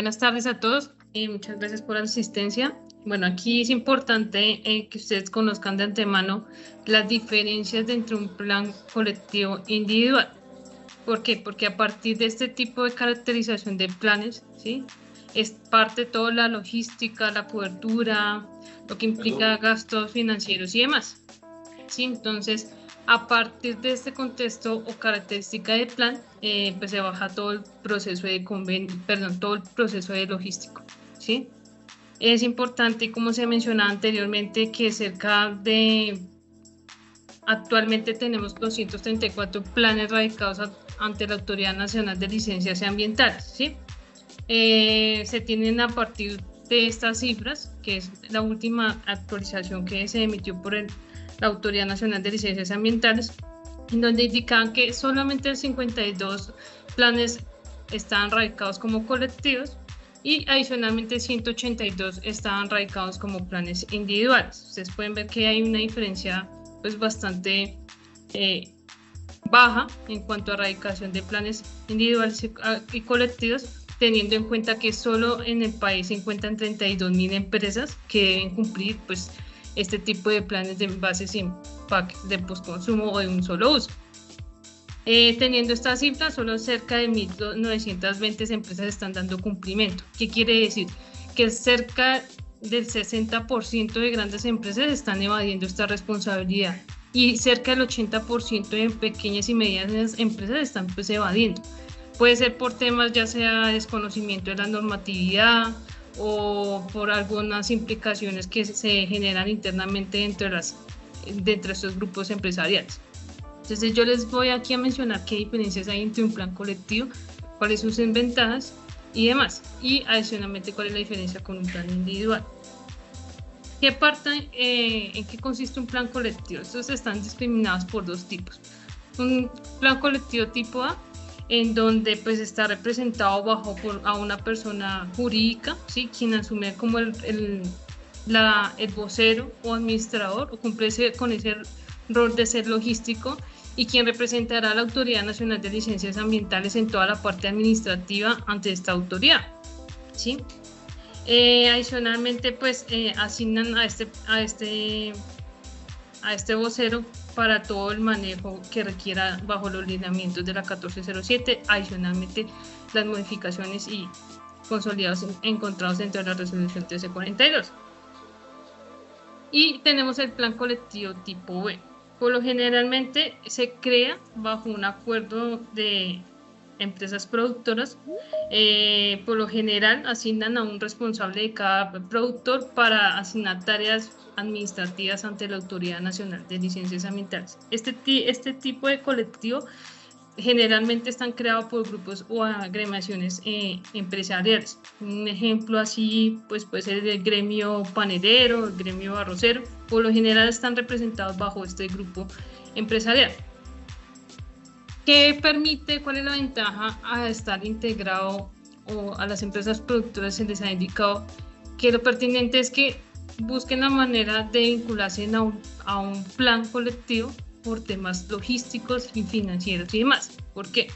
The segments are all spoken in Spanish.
Buenas tardes a todos y muchas gracias por la asistencia. Bueno, aquí es importante que ustedes conozcan de antemano las diferencias entre un plan colectivo e individual. ¿Por qué? Porque a partir de este tipo de caracterización de planes, ¿sí? Es parte toda la logística, la cobertura, lo que implica gastos financieros y demás. ¿Sí? Entonces, a partir de este contexto o característica del plan, pues se baja todo el proceso de todo el proceso de logístico, ¿sí? Es importante, como se mencionaba anteriormente, que actualmente tenemos 234 planes radicados ante la Autoridad Nacional de Licencias Ambientales, ¿sí? Se tienen a partir de estas cifras, que es la última actualización que se emitió por la Autoridad Nacional de Licencias Ambientales, en donde indicaban que solamente 52 planes estaban radicados como colectivos y adicionalmente 182 estaban radicados como planes individuales. Ustedes pueden ver que hay una diferencia pues bastante baja en cuanto a radicación de planes individuales y colectivos, teniendo en cuenta que solo en el país se encuentran 32.000 empresas que deben cumplir pues este tipo de planes de envases sin paquetes de postconsumo o de un solo uso. Teniendo esta cifra, solo cerca de 1.920 empresas están dando cumplimiento. ¿Qué quiere decir? Que cerca del 60% de grandes empresas están evadiendo esta responsabilidad y cerca del 80% de pequeñas y medianas empresas están pues evadiendo. Puede ser por temas ya sea desconocimiento de la normatividad o por algunas implicaciones que se generan internamente dentro de estos grupos empresariales. Entonces yo les voy aquí a mencionar qué diferencias hay entre un plan colectivo, cuáles son sus ventajas y demás, y adicionalmente cuál es la diferencia con un plan individual. ¿En qué consiste un plan colectivo? Estos están discriminados por dos tipos. Un plan colectivo tipo A, en donde pues está representado a una persona jurídica, ¿sí? Quien asume como el vocero o administrador o cumple con ese rol de ser logístico y quien representará a la Autoridad Nacional de Licencias Ambientales en toda la parte administrativa ante esta autoridad, ¿sí? Adicionalmente, pues asignan a este vocero para todo el manejo que requiera bajo los lineamientos de la 1407, adicionalmente las modificaciones y consolidados encontrados dentro de la resolución 1342. Y tenemos el plan colectivo tipo B. Por lo generalmente se crea bajo un acuerdo de empresas productoras. Por lo general asignan a un responsable de cada productor para asignar tareas administrativas ante la Autoridad Nacional de Licencias Ambientales. Este tipo de colectivo generalmente están creados por grupos o agremiaciones empresariales. Un ejemplo así pues puede ser el gremio panelero, el gremio arrocero. Por lo general están representados bajo este grupo empresarial. ¿Qué permite? ¿Cuál es la ventaja a estar integrado o a las empresas productoras se les ha indicado que lo pertinente es que busquen la manera de vincularse a un plan colectivo por temas logísticos y financieros y demás? ¿Por qué?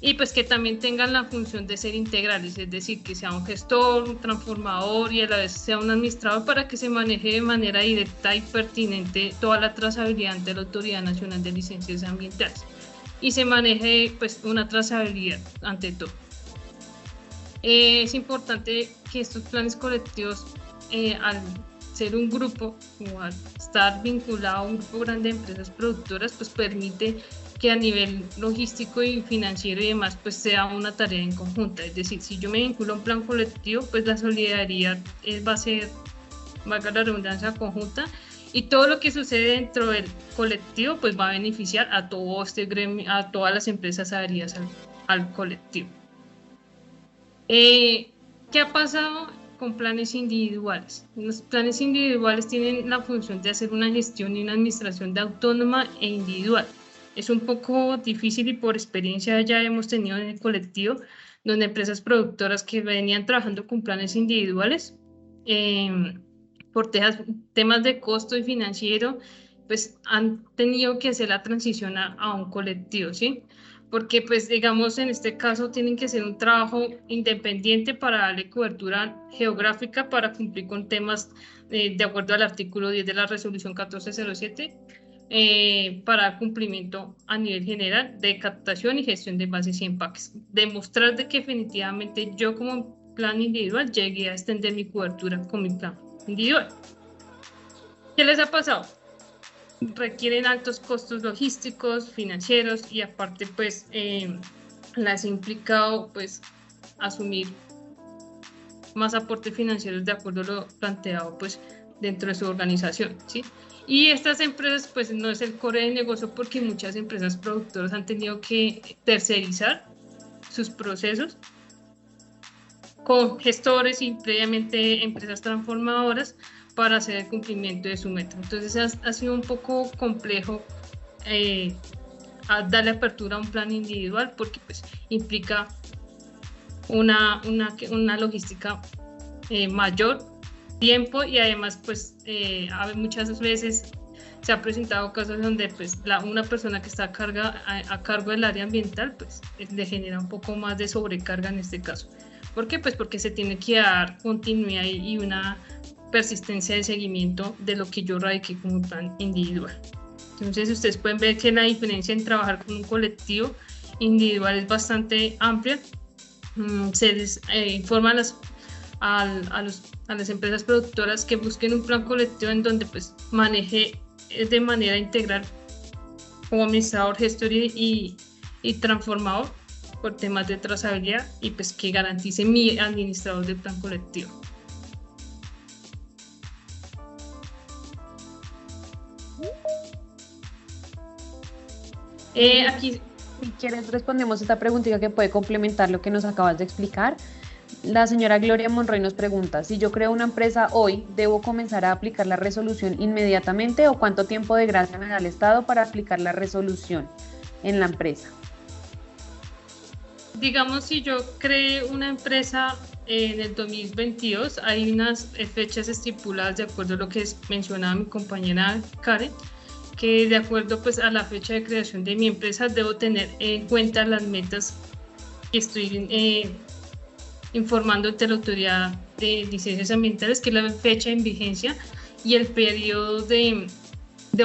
Y pues que también tengan la función de ser integrales, es decir, que sea un gestor, un transformador y a la vez sea un administrador para que se maneje de manera directa y pertinente toda la trazabilidad ante la Autoridad Nacional de Licencias Ambientales y se maneje pues una trazabilidad ante todo. Es importante que estos planes colectivos, al ser un grupo o al estar vinculado a un grupo grande de empresas productoras, pues permite que a nivel logístico y financiero y demás, pues sea una tarea en conjunta. Es decir, si yo me vinculo a un plan colectivo, pues la solidaridad va a ser, valga la redundancia, conjunta, y todo lo que sucede dentro del colectivo, pues va a beneficiar a todo este gremio, a todas las empresas adheridas al colectivo. ¿Qué ha pasado con planes individuales? Los planes individuales tienen la función de hacer una gestión y una administración de autónoma e individual. Es un poco difícil y por experiencia ya hemos tenido en el colectivo, donde empresas productoras que venían trabajando con planes individuales, por temas de costo y financiero, pues han tenido que hacer la transición a un colectivo, ¿sí? porque pues digamos en este caso tienen que ser un trabajo independiente para darle cobertura geográfica para cumplir con temas de acuerdo al artículo 10 de la resolución 1407 para cumplimiento a nivel general de captación y gestión de envases y empaques. Demostrar de que definitivamente yo como plan individual llegué a extender mi cobertura con mi plan individual. ¿Qué les ha pasado? Requieren altos costos logísticos, financieros y aparte pues las ha implicado pues asumir más aportes financieros de acuerdo a lo planteado pues dentro de su organización, ¿sí? Y estas empresas pues no es el core de negocio porque muchas empresas productoras han tenido que tercerizar sus procesos con gestores y previamente empresas transformadoras para hacer el cumplimiento de su meta. Entonces ha sido un poco complejo darle apertura a un plan individual porque pues implica una logística mayor, tiempo y además pues muchas veces se ha presentado casos donde pues una persona que está a cargo del área ambiental pues le genera un poco más de sobrecarga en este caso. ¿Por qué? Pues porque se tiene que dar continuidad y una persistencia de seguimiento de lo que yo radiqué como plan individual. Entonces ustedes pueden ver que la diferencia en trabajar con un colectivo individual es bastante amplia. Se les informa a las empresas productoras que busquen un plan colectivo en donde pues maneje de manera integral como administrador, gestor y transformador por temas de trazabilidad y pues que garantice mi administrador del plan colectivo. Aquí, si quieres, respondemos esta preguntita que puede complementar lo que nos acabas de explicar. La señora Gloria Monroy nos pregunta, si yo creo una empresa hoy, ¿debo comenzar a aplicar la resolución inmediatamente o cuánto tiempo de gracia me da el Estado para aplicar la resolución en la empresa? Digamos, si yo creé una empresa en el 2022, hay unas fechas estipuladas de acuerdo a lo que mencionaba mi compañera Karen, que de acuerdo pues a la fecha de creación de mi empresa debo tener en cuenta las metas que estoy informando ante la autoridad de licencias ambientales, que es la fecha en vigencia y el periodo de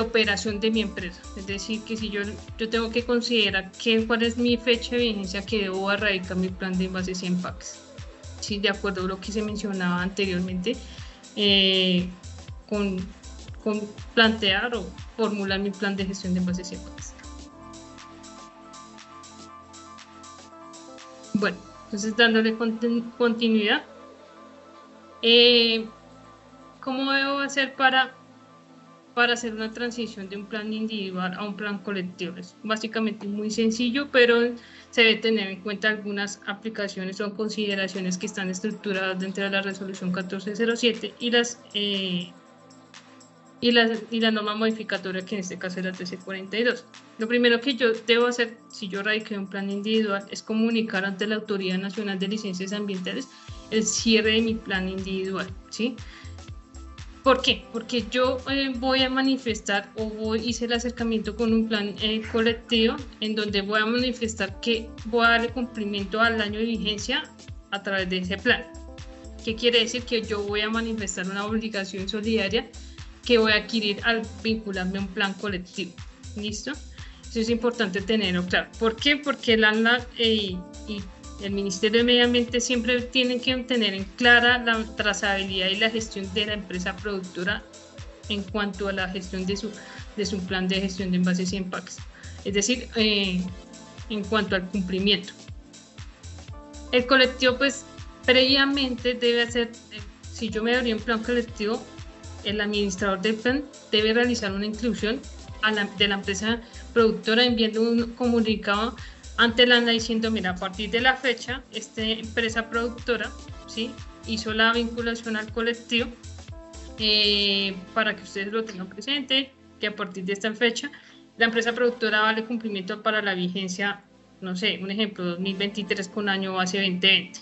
operación de mi empresa. Es decir, que si yo tengo que considerar cuál es mi fecha de vigencia que debo erradicar mi plan de envases y empaques. Sí, de acuerdo a lo que se mencionaba anteriormente, con plantear o formular mi plan de gestión de envases y empaques. Bueno, entonces dándole continuidad. ¿Cómo debo hacer para hacer una transición de un plan individual a un plan colectivo? Es básicamente muy sencillo, pero se debe tener en cuenta algunas aplicaciones o consideraciones que están estructuradas dentro de la resolución 1407 y la norma modificatoria, que en este caso es la 1342. Lo primero que yo debo hacer, si yo radiqué un plan individual, es comunicar ante la Autoridad Nacional de Licencias Ambientales el cierre de mi plan individual, ¿sí? ¿Por qué? Porque yo voy a manifestar hice el acercamiento con un plan colectivo en donde voy a manifestar que voy a darle cumplimiento al año de vigencia a través de ese plan. ¿Qué quiere decir? Que yo voy a manifestar una obligación solidaria que voy a adquirir al vincularme a un plan colectivo. ¿Listo? Eso es importante tenerlo claro. ¿Por qué? Porque el ANLAC y el Ministerio de Medio Ambiente siempre tienen que tener en clara la trazabilidad y la gestión de la empresa productora en cuanto a la gestión de su plan de gestión de envases y empaques. Es decir, en cuanto al cumplimiento. El colectivo, pues, previamente debe hacer, si yo me daría un plan colectivo, el administrador del plan debe realizar una inclusión de la empresa productora enviando un comunicado ante el ANLA diciendo, mira, a partir de la fecha, esta empresa productora, ¿sí?, hizo la vinculación al colectivo para que ustedes lo tengan presente, que a partir de esta fecha, la empresa productora vale cumplimiento para la vigencia, no sé, un ejemplo, 2023 con año base 2020,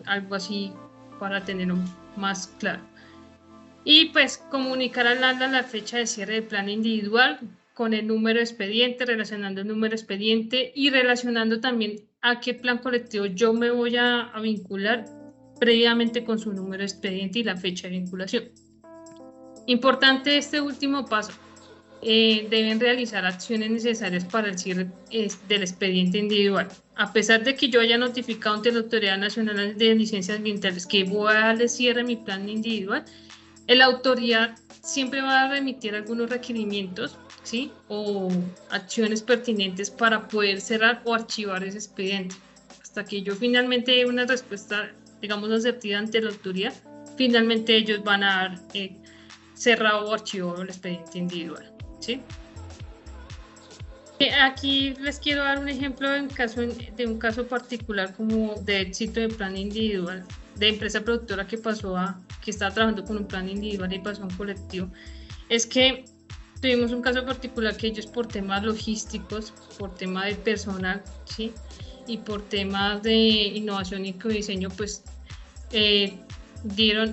algo así para tenerlo más claro. Y pues comunicar al ANLA la fecha de cierre del plan individual, con el número de expediente, relacionando el número de expediente y relacionando también a qué plan colectivo yo me voy a vincular previamente con su número de expediente y la fecha de vinculación. Importante este último paso. Deben realizar acciones necesarias para el cierre del expediente individual. A pesar de que yo haya notificado ante la Autoridad Nacional de Licencias Ambientales que voy a darle cierre a mi plan individual, la autoridad siempre va a remitir algunos requerimientos, ¿sí? O acciones pertinentes para poder cerrar o archivar ese expediente. Hasta que yo finalmente dé una respuesta, digamos, asertiva ante la autoridad, finalmente ellos van a dar cerrado o archivado el expediente individual. ¿Sí? Aquí les quiero dar un ejemplo de un caso particular como de éxito de plan individual de empresa productora que estaba trabajando con un plan individual y pasó a un colectivo. Es que tuvimos un caso particular que ellos por temas logísticos, por tema de personal, ¿sí? Y por temas de innovación y diseño, pues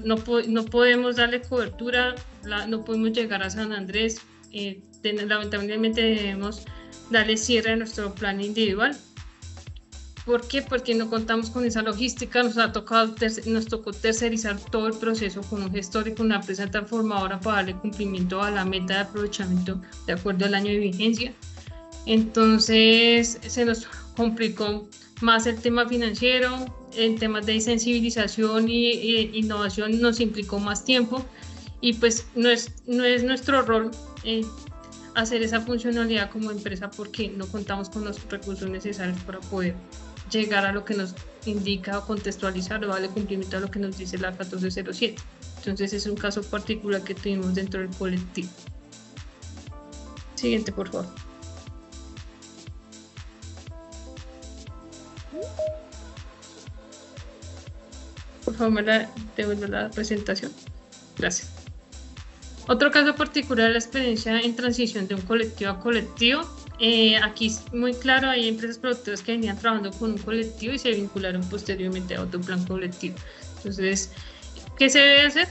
no podemos darle cobertura, no podemos llegar a San Andrés. Lamentablemente debemos darle cierre a nuestro plan individual. ¿Por qué? Porque no contamos con esa logística, nos tocó tercerizar todo el proceso con un gestor y con una empresa transformadora para darle cumplimiento a la meta de aprovechamiento de acuerdo al año de vigencia. Entonces se nos complicó más el tema financiero, en temas de sensibilización y innovación nos implicó más tiempo. Y pues no es nuestro rol hacer esa funcionalidad como empresa porque no contamos con los recursos necesarios para poder llegar a lo que nos indica o contextualizar o darle cumplimiento a lo que nos dice la 1407. Entonces es un caso particular que tuvimos dentro del colectivo. Siguiente, por favor. Por favor, me devuelvo la presentación. Gracias. Otro caso particular es la experiencia en transición de un colectivo a colectivo. Aquí es muy claro, hay empresas productoras que venían trabajando con un colectivo y se vincularon posteriormente a otro plan colectivo. Entonces, ¿qué se debe hacer?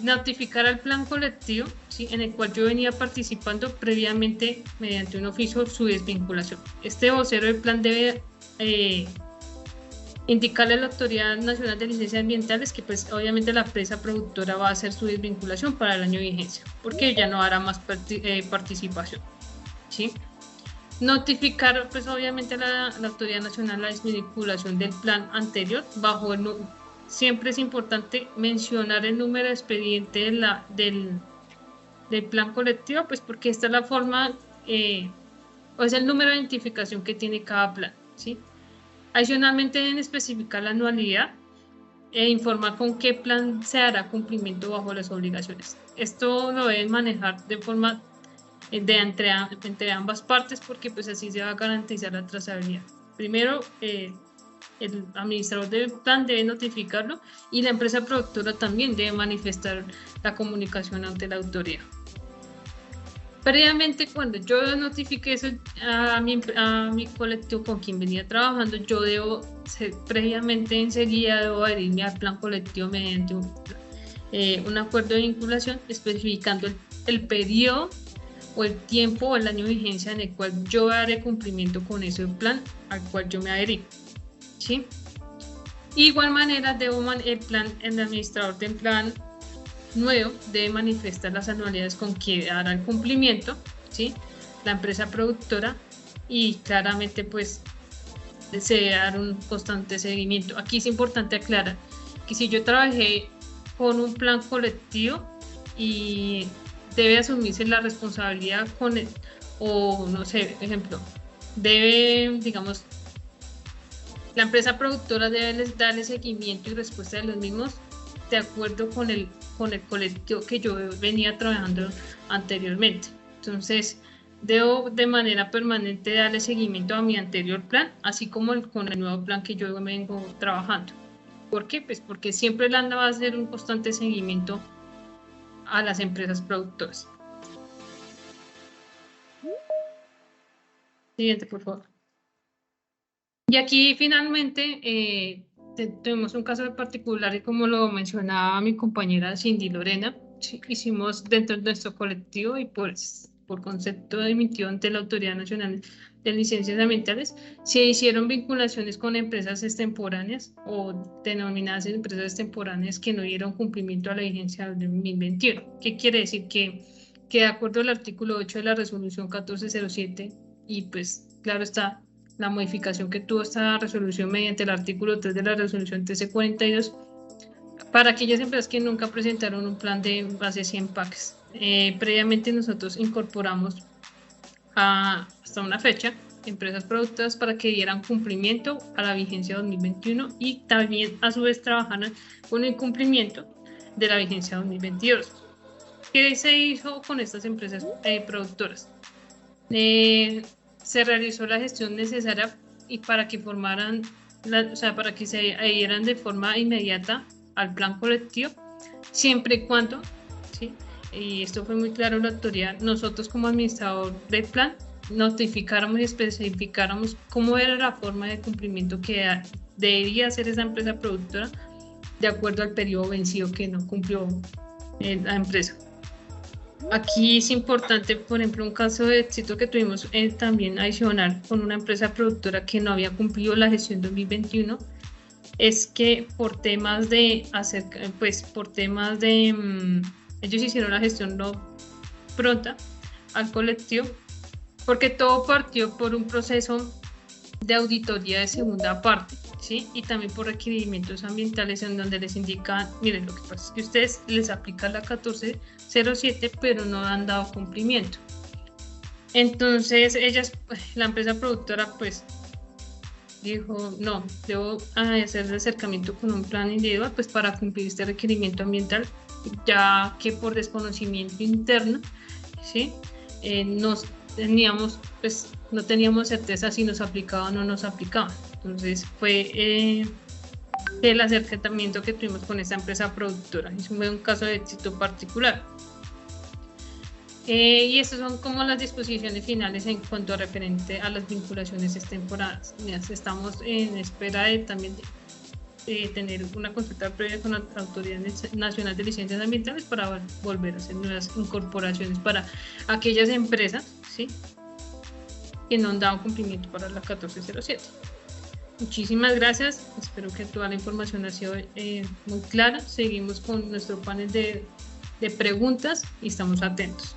Notificar al plan colectivo, ¿sí? En el cual yo venía participando previamente mediante un oficio su desvinculación. Este vocero del plan debe indicarle a la Autoridad Nacional de Licencias Ambientales que pues obviamente la empresa productora va a hacer su desvinculación para el año de vigencia, porque ya no hará más participación. ¿Sí? Notificar pues obviamente a la Autoridad Nacional la desvinculación del plan anterior, siempre es importante mencionar el número de expediente del plan colectivo, pues porque esta es la forma, o es el número de identificación que tiene cada plan, ¿sí? Adicionalmente deben especificar la anualidad e informar con qué plan se hará cumplimiento bajo las obligaciones. Esto lo deben manejar de forma entre ambas partes porque pues así se va a garantizar la trazabilidad. Primero, el administrador del plan debe notificarlo y la empresa productora también debe manifestar la comunicación ante la autoridad. Previamente, cuando yo notifique eso a mi colectivo con quien venía trabajando, yo previamente enseguida debo adherirme al plan colectivo mediante un acuerdo de vinculación especificando el periodo o el tiempo o el año de vigencia en el cual yo haré cumplimiento con ese plan al cual yo me adherí. ¿Sí? Igual manera, el administrador del plan nuevo debe manifestar las anualidades con que hará el cumplimiento, ¿sí? La empresa productora y claramente pues se debe dar un constante seguimiento. Aquí es importante aclarar que si yo trabajé con un plan colectivo y debe asumirse la responsabilidad o no sé, ejemplo, digamos, la empresa productora debe darle seguimiento y respuesta de los mismos de acuerdo con el colectivo que yo venía trabajando anteriormente. Entonces, debo de manera permanente darle seguimiento a mi anterior plan, así como con el nuevo plan que yo vengo trabajando. ¿Por qué? Pues porque siempre el ANDA va a hacer un constante seguimiento a las empresas productoras. Siguiente, por favor. Y aquí finalmente tenemos un caso particular y como lo mencionaba mi compañera Cindy Lorena, ¿sí? Hicimos dentro de nuestro colectivo y pues por concepto emitido ante la Autoridad Nacional de Licencias Ambientales, se hicieron vinculaciones con empresas extemporáneas o denominadas empresas extemporáneas que no dieron cumplimiento a la vigencia del 2021. ¿Qué quiere decir? Que de acuerdo al artículo 8 de la resolución 1407, y pues claro está la modificación que tuvo esta resolución mediante el artículo 3 de la resolución 1342, para aquellas empresas que nunca presentaron un plan de base 100 packs. Previamente nosotros incorporamos hasta una fecha empresas productoras para que dieran cumplimiento a la vigencia 2021 y también a su vez trabajaran con el cumplimiento de la vigencia 2022. ¿Qué se hizo con estas empresas productoras? Se realizó la gestión necesaria y para que formaran, para que se adhieran de forma inmediata al plan colectivo, siempre y cuando, ¿sí? Y esto fue muy claro en la autoridad, nosotros como administrador del plan notificáramos y especificáramos cómo era la forma de cumplimiento que debería hacer esa empresa productora de acuerdo al periodo vencido que no cumplió la empresa. Aquí es importante, por ejemplo, un caso de éxito que tuvimos también adicional con una empresa productora que no había cumplido la gestión 2021, es que por temas de ellos hicieron la gestión no pronta al colectivo, porque todo partió por un proceso de auditoría de segunda parte, ¿sí? Y también por requerimientos ambientales en donde les indican, miren, lo que pasa es que ustedes les aplican la 1407, pero no han dado cumplimiento. Entonces la empresa productora, pues, dijo, no, debo hacer el acercamiento con un plan individual, pues, para cumplir este requerimiento ambiental, ya que por desconocimiento interno, ¿sí? No teníamos certeza si nos aplicaba o no nos aplicaba. Entonces fue el acercamiento que tuvimos con esta empresa productora. Es un caso de éxito particular. Y estas son como las disposiciones finales en cuanto a referente a las vinculaciones extemporáneas. Estamos en espera de también de tener una consulta previa con la Autoridad Nacional de Licencias Ambientales para volver a hacer nuevas incorporaciones para aquellas empresas, ¿sí?, que no han dado cumplimiento para la 1407. Muchísimas gracias, espero que toda la información ha sido muy clara. Seguimos con nuestro panel de preguntas y estamos atentos.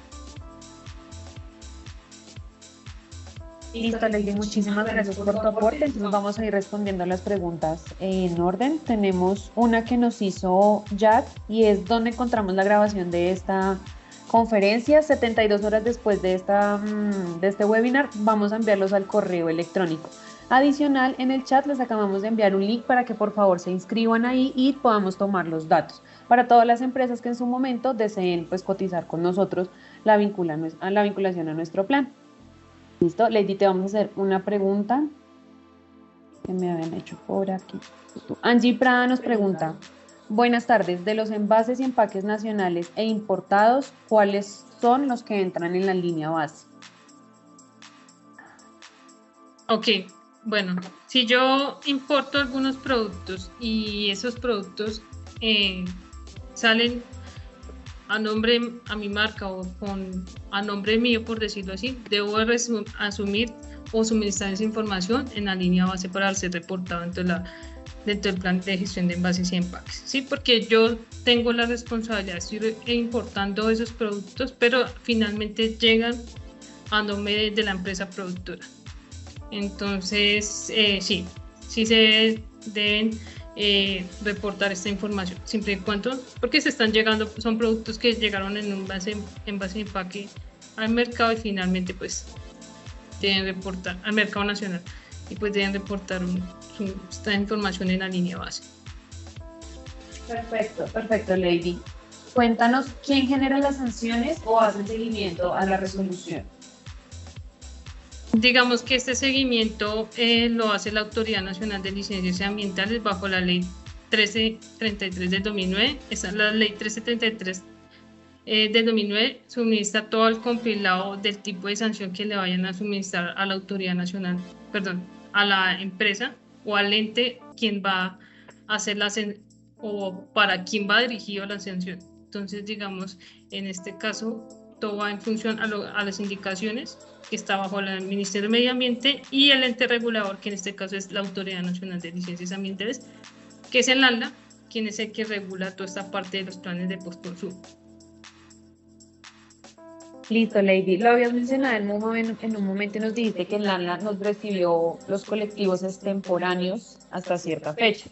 Listo, Lady, muchísimas gracias por tu aporte. Entonces vamos a ir respondiendo a las preguntas en orden. Tenemos una que nos hizo Jack y es: ¿dónde encontramos la grabación de esta conferencia? 72 horas después de este webinar vamos a enviarlos al correo electrónico. Adicional, en el chat les acabamos de enviar un link para que por favor se inscriban ahí y podamos tomar los datos para todas las empresas que en su momento deseen, pues, cotizar con nosotros la vinculación a nuestro plan. Listo, Lady, te vamos a hacer una pregunta que me habían hecho por aquí. Angie Prada nos pregunta: buenas tardes, de los envases y empaques nacionales e importados, ¿cuáles son los que entran en la línea base? Ok, bueno, si yo importo algunos productos y esos productos salen a mi marca o a nombre mío, por decirlo así, debo asumir o suministrar esa información en la línea base para ser reportado dentro del plan de gestión de envases y empaques, ¿sí? Porque yo tengo la responsabilidad de ir importando esos productos, pero finalmente llegan a nombre de la empresa productora. Entonces, sí se deben reportar esta información, siempre y cuando, porque se están llegando, son productos que llegaron en un envase y empaque al mercado y finalmente pues deben reportar al mercado nacional y pues deben reportar esta información en la línea base. Perfecto, Lady. Cuéntanos, ¿quién genera las sanciones o hace seguimiento a la resolución? Digamos que este seguimiento lo hace la Autoridad Nacional de Licencias Ambientales bajo la Ley 1333 del 2009. La Ley 1333 del 2009 suministra todo el compilado del tipo de sanción que le vayan a suministrar a la Autoridad Nacional, a la empresa o al ente quien va a hacer o para quien va dirigido la sanción. Entonces, digamos, en este caso, todo va en función a las indicaciones que está bajo el Ministerio de Medio Ambiente y el ente regulador, que en este caso es la Autoridad Nacional de Licencias Ambientales, que es el ANLA, quien es el que regula toda esta parte de los planes de postconsumo. Listo, Lady. Lo habías mencionado en un momento y nos dijiste que el ANLA nos recibió los colectivos extemporáneos hasta cierta fecha.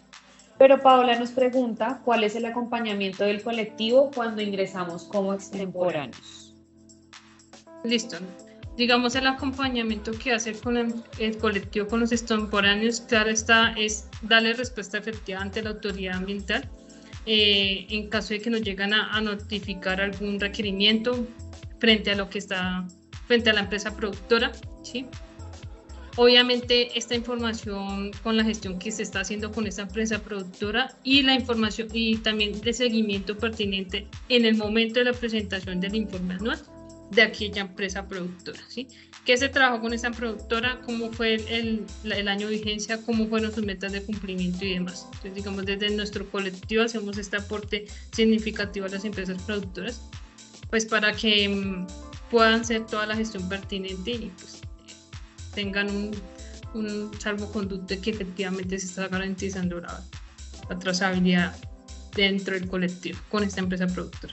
Pero Paola nos pregunta cuál es el acompañamiento del colectivo cuando ingresamos como extemporáneos. Listo. Digamos, el acompañamiento que hace con el colectivo con los extemporáneos, claro está, es darle respuesta efectiva ante la autoridad ambiental en caso de que nos llegan a notificar algún requerimiento frente a lo que está, frente a la empresa productora, ¿sí? Obviamente esta información con la gestión que se está haciendo con esta empresa productora y la información y también de seguimiento pertinente en el momento de la presentación del informe anual de aquella empresa productora, ¿sí? ¿Qué se trabajó con esa productora? ¿Cómo fue el año de vigencia? ¿Cómo fueron sus metas de cumplimiento y demás? Entonces, digamos, desde nuestro colectivo hacemos este aporte significativo a las empresas productoras, pues para que puedan hacer toda la gestión pertinente y pues tengan un salvoconducto que efectivamente se está garantizando la trazabilidad dentro del colectivo con esta empresa productora.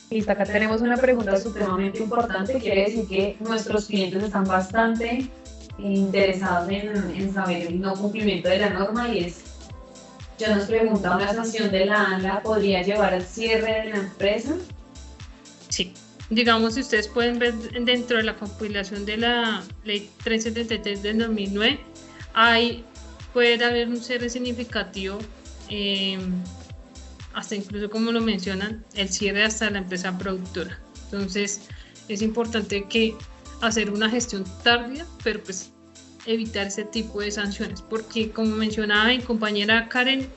Listo, acá tenemos una pregunta supremamente importante. Quiere decir que nuestros clientes están bastante interesados en saber el no cumplimiento de la norma y ya nos pregunta, ¿una sanción de la ANLA podría llevar al cierre de la empresa? Sí, digamos, si ustedes pueden ver dentro de la compilación de la Ley 373 del 2009, puede haber un cierre significativo, hasta incluso como lo mencionan, el cierre hasta la empresa productora. Entonces, es importante que hacer una gestión tardía, pero pues evitar ese tipo de sanciones, porque como mencionaba mi compañera Karen,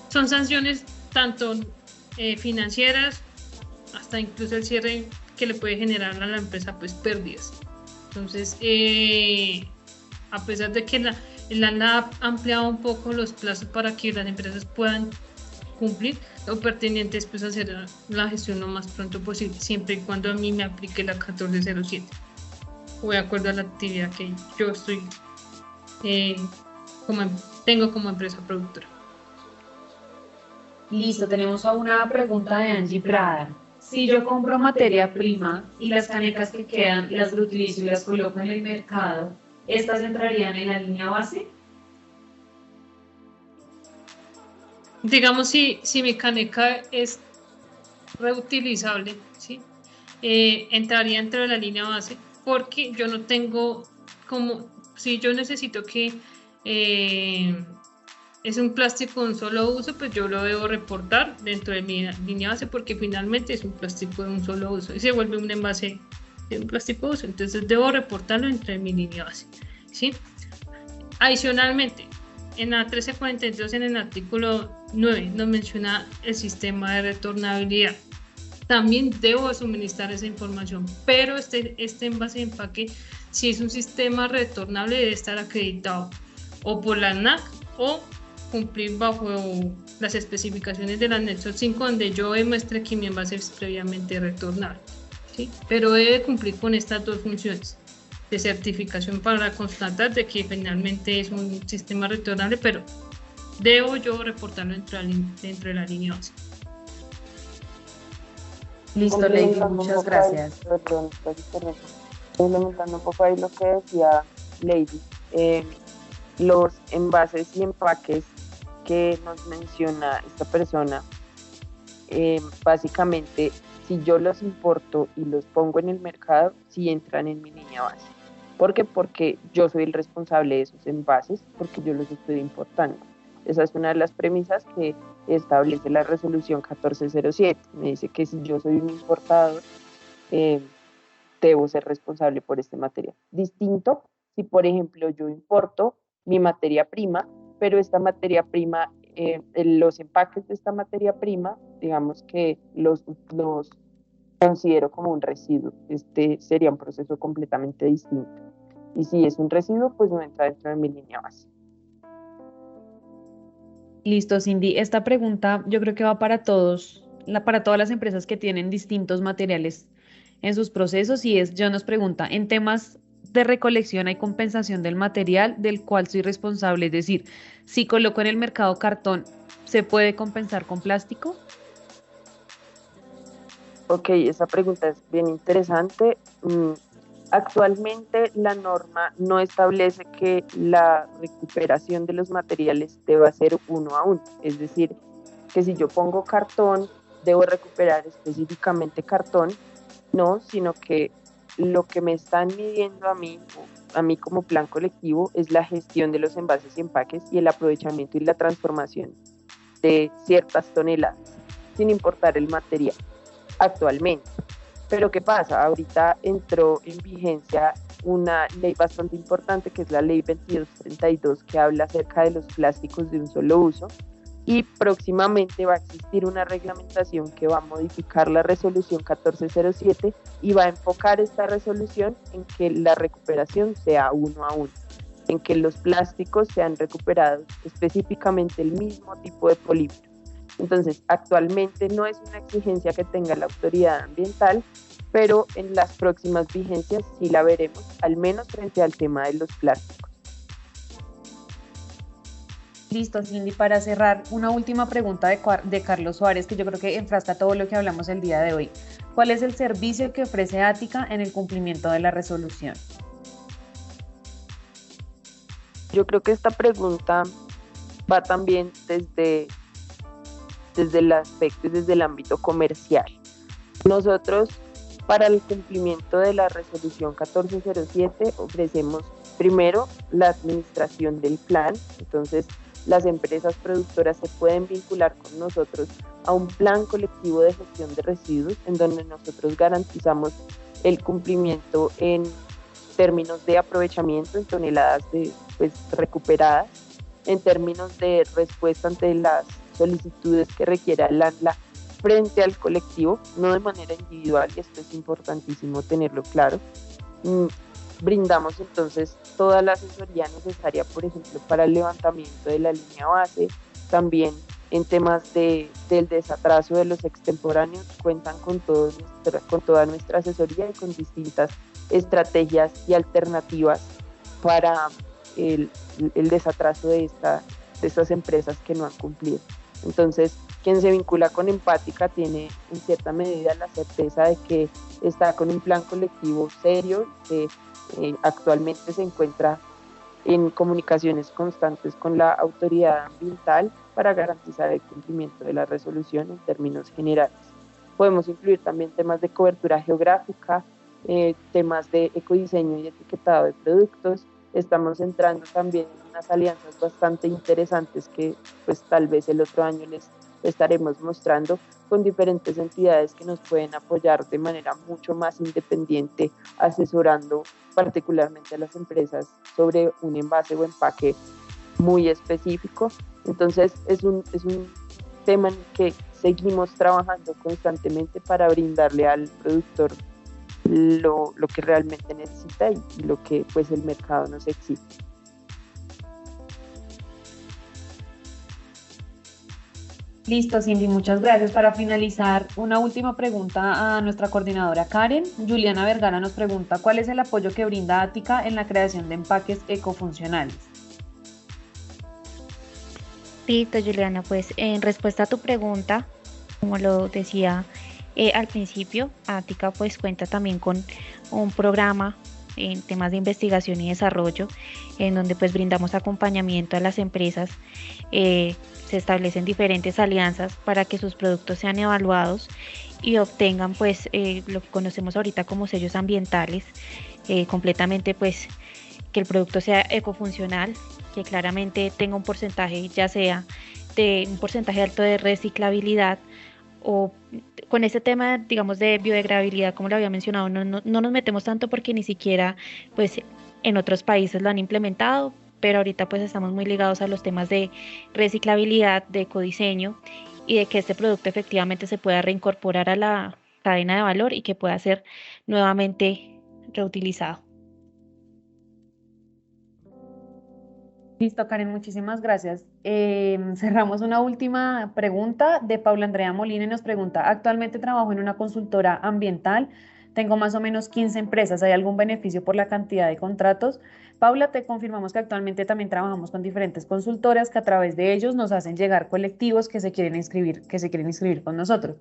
son sanciones tanto financieras, hasta incluso el cierre que le puede generar a la empresa pues pérdidas. Entonces, a pesar de que la ANLA ha ampliado un poco los plazos para que las empresas puedan cumplir, lo pertinente es pues hacer la gestión lo más pronto posible, siempre y cuando a mí me aplique la 1407 o de acuerdo a la actividad que yo estoy tengo como empresa productora. Listo, tenemos una pregunta de Angie Prada. Si yo compro materia prima y las canecas que quedan las reutilizo y las coloco en el mercado, ¿estas entrarían en la línea base? Digamos, si mi caneca es reutilizable, ¿sí? Entraría dentro de la línea base, porque yo no tengo si yo necesito que es un plástico de un solo uso, pues yo lo debo reportar dentro de mi línea base, porque finalmente es un plástico de un solo uso y se vuelve un envase de un plástico de uso, entonces debo reportarlo dentro de mi línea base, ¿sí? Adicionalmente, en la 1342, en el artículo 9, nos menciona el sistema de retornabilidad. También debo suministrar esa información, pero este envase de empaque, si es un sistema retornable, debe estar acreditado o por la ANAC o cumplir bajo las especificaciones del anexo 5, donde yo demuestre que mi envase es previamente retornable, ¿sí? Pero debe cumplir con estas dos funciones de certificación para constatar de que finalmente es un sistema retornable, pero debo yo reportarlo dentro de la línea base. Listo, Lady, muchas gracias. Complementando un poco ahí lo que decía Lady, los envases y empaques que nos menciona esta persona, básicamente, si yo los importo y los pongo en el mercado, sí entran en mi línea base. ¿Por qué? Porque yo soy el responsable de esos envases, porque yo los estoy importando. Esa es una de las premisas que establece la resolución 1407. Me dice que si yo soy un importador, debo ser responsable por este material. Distinto si, por ejemplo, yo importo mi materia prima, pero esta materia prima, los empaques de esta materia prima, digamos que los considero como un residuo. Este sería un proceso completamente distinto. Y si es un residuo, pues no entra dentro de mi línea base. Listo, Cindy. Esta pregunta yo creo que va para todos para todas las empresas que tienen distintos materiales en sus procesos y John nos pregunta, en temas de recolección hay compensación del material del cual soy responsable, es decir, si coloco en el mercado cartón, ¿se puede compensar con plástico? Ok, esa pregunta es bien interesante. Actualmente la norma no establece que la recuperación de los materiales deba ser uno a uno, es decir, que si yo pongo cartón, debo recuperar específicamente cartón, no, sino que lo que me están midiendo a mí como plan colectivo, es la gestión de los envases y empaques y el aprovechamiento y la transformación de ciertas toneladas, sin importar el material actualmente. Pero ¿qué pasa? Ahorita entró en vigencia una ley bastante importante que es la ley 2232 que habla acerca de los plásticos de un solo uso y próximamente va a existir una reglamentación que va a modificar la resolución 1407 y va a enfocar esta resolución en que la recuperación sea uno a uno, en que los plásticos sean recuperados específicamente el mismo tipo de polímero. Entonces, actualmente no es una exigencia que tenga la autoridad ambiental, pero en las próximas vigencias sí la veremos, al menos frente al tema de los plásticos. Listo, Cindy, para cerrar, una última pregunta de Carlos Suárez, que yo creo que enfrasca todo lo que hablamos el día de hoy. ¿Cuál es el servicio que ofrece Ática en el cumplimiento de la resolución? Yo creo que esta pregunta va también desde el aspecto, desde el ámbito comercial. Nosotros, para el cumplimiento de la resolución 1407, ofrecemos primero la administración del plan. Entonces, las empresas productoras se pueden vincular con nosotros a un plan colectivo de gestión de residuos en donde nosotros garantizamos el cumplimiento en términos de aprovechamiento en toneladas recuperadas, en términos de respuesta ante las solicitudes que requiera el ANLA frente al colectivo, no de manera individual, y esto es importantísimo tenerlo claro. Brindamos entonces toda la asesoría necesaria, por ejemplo, para el levantamiento de la línea base, también en temas del desatraso de los extemporáneos, cuentan con toda nuestra asesoría y con distintas estrategias y alternativas para el desatraso de estas empresas que no han cumplido. Entonces, quien se vincula con Empática tiene en cierta medida la certeza de que está con un plan colectivo serio, que actualmente se encuentra en comunicaciones constantes con la autoridad ambiental para garantizar el cumplimiento de la resolución en términos generales. Podemos incluir también temas de cobertura geográfica, temas de ecodiseño y etiquetado de productos. Estamos entrando también en unas alianzas bastante interesantes que pues tal vez el otro año les estaremos mostrando con diferentes entidades que nos pueden apoyar de manera mucho más independiente, asesorando particularmente a las empresas sobre un envase o empaque muy específico. Entonces es un tema en que seguimos trabajando constantemente para brindarle al productor lo que realmente necesita y lo que pues el mercado nos exige. Listo, Cindy, muchas gracias. Para finalizar, una última pregunta a nuestra coordinadora Karen. Juliana Vergara nos pregunta, ¿cuál es el apoyo que brinda Ática en la creación de empaques ecofuncionales? Listo, Juliana, pues en respuesta a tu pregunta, como lo decía al principio, Ática pues cuenta también con un programa en temas de investigación y desarrollo, en donde pues brindamos acompañamiento a las empresas. Se establecen diferentes alianzas para que sus productos sean evaluados y obtengan pues lo que conocemos ahorita como sellos ambientales, completamente pues que el producto sea ecofuncional, que claramente tenga un porcentaje, ya sea de un porcentaje alto de reciclabilidad o con ese tema, digamos, de biodegradabilidad, como lo había mencionado, no nos metemos tanto porque ni siquiera, pues, en otros países lo han implementado, pero ahorita pues estamos muy ligados a los temas de reciclabilidad, de ecodiseño y de que este producto efectivamente se pueda reincorporar a la cadena de valor y que pueda ser nuevamente reutilizado. Listo, Karen, muchísimas gracias. Cerramos una última pregunta de Paula Andrea Molina y nos pregunta, actualmente trabajo en una consultora ambiental, tengo más o menos 15 empresas, ¿hay algún beneficio por la cantidad de contratos? Paula, te confirmamos que actualmente también trabajamos con diferentes consultoras que a través de ellos nos hacen llegar colectivos que se quieren inscribir con nosotros.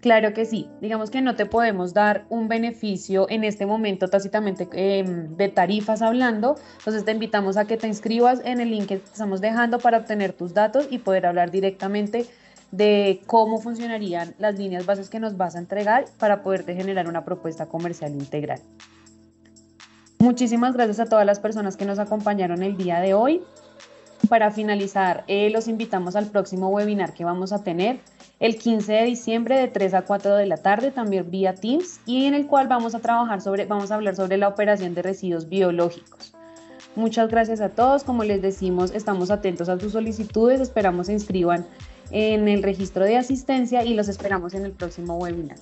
Claro que sí. Digamos que no te podemos dar un beneficio en este momento tácitamente de tarifas hablando. Entonces te invitamos a que te inscribas en el link que te estamos dejando para obtener tus datos y poder hablar directamente de cómo funcionarían las líneas bases que nos vas a entregar para poderte generar una propuesta comercial integral. Muchísimas gracias a todas las personas que nos acompañaron el día de hoy. Para finalizar, los invitamos al próximo webinar que vamos a tener el 15 de diciembre de 3 a 4 de la tarde, también vía Teams, y en el cual vamos a hablar sobre la operación de residuos biológicos. Muchas gracias a todos. Como les decimos, estamos atentos a sus solicitudes, esperamos se inscriban en el registro de asistencia y los esperamos en el próximo webinar.